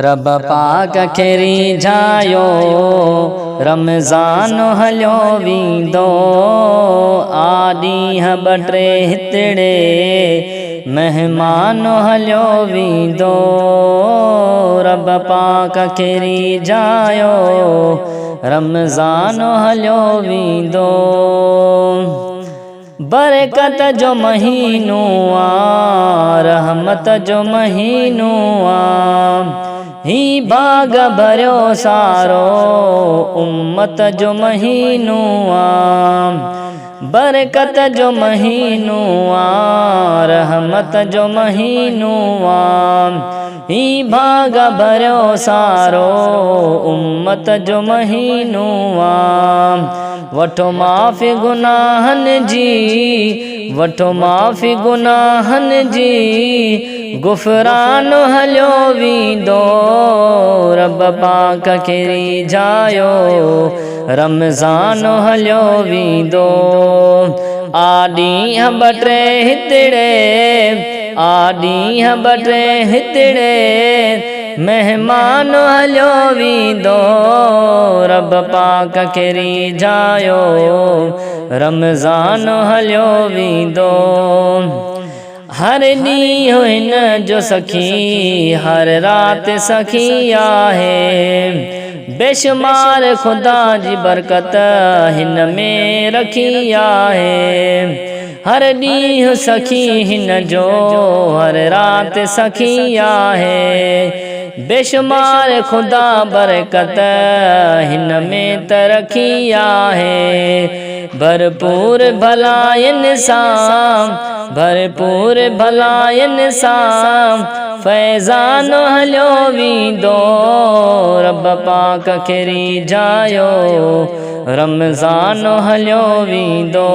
रब पाक खे रिझायो रमज़ान हलियो वींदो आॾींहं ॿ टे हितड़े मेहमान हलियो वींदो। रब पाक खे रिझायो रमज़ान हलियो वींदो। बरकत जो महीनो आ रहमत जो महीनो आ ही बाग भरियो सारो उम्मत जो महीनो आ। बरकत जो महीनो आ रहमत जो महीनो आ ही बाग भरियो सारो उम्मत जो महीनो आ। वठो माफ़ी गुनाहन जी वठो माफ़ी गुनाहन जी गुफ़रान हलियो वींदो। रब पाक खे रिझायो रमज़ान हलियो वींदो। आॾींहं ॿ टे हितड़े आॾींहं ॿ टे हितड़े मेहमान हलियो वींदो। रब पाक खे रिझायो रमज़ान हलियो वींदो। हर ॾींहुं हिन जो सखी हर रात सखी आहे। बेशुमार खुदा जी बरकत हिन में रखी आहे। हर ॾींहुं सखी हिन जो हर रात सखी आहे। बेशुमार खुदा बरकत हिन में तरक्की आहे। भरपूर भलायन सां भरपूर भलायन सां फैज़ान हलियो वींदो। रब पाक खे रिझायो रमज़ान हलियो वींदो।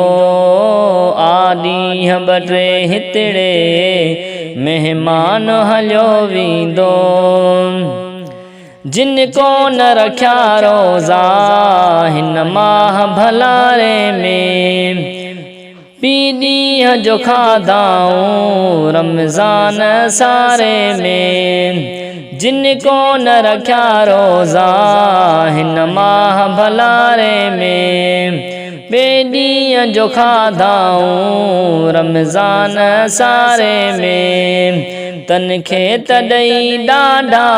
आॾींहं ॿ टे हितड़े मेहमान हलियो वींदो। जिन को न रखिया रोज़ा हिन माह भलारे में पी ॾींहं जो खाधाऊं रमज़ान सारे में। जिन को न रखिया रोज़ा हिन माह भलारे में ॿे ॾींहं जो खाधाऊं रमज़ान सारे में। तन खे तॾई ॾाढा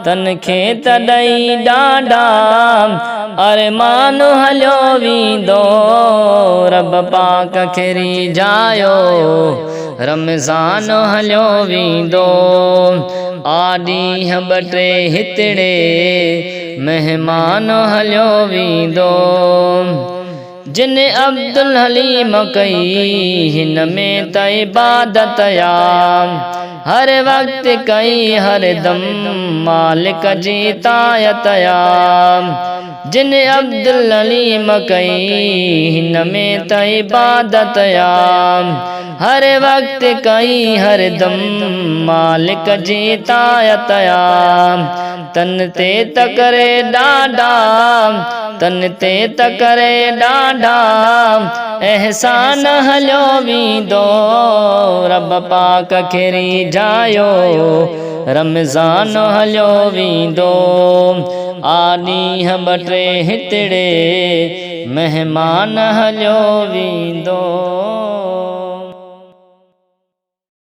तन खे तॾई ॾाढा अरमान हलियो वींदो। रब पाक खे रिझायो रमज़ान हलियो वींदो। आॾींहं ॿ टे हितड़े मेहमान हलियो वींदो। जिन अब्दुल हलीम कई हिन में त इबादत या हर वक्त कई हर दम मालिक जी तायत या। जिन अब्दुल हलीम कई हिन में त इबादत या हर वक्त कई हर दम मालिक जी तायत या। तन ते त करे ॾाढा तन ते त करे ॾाढा एहसान हलियो वींदो। रब पाक खे रिझायो रमज़ान हलियो वींदो। आॾींहं ॿ टे हितड़े मेहमान हलियो वींदो।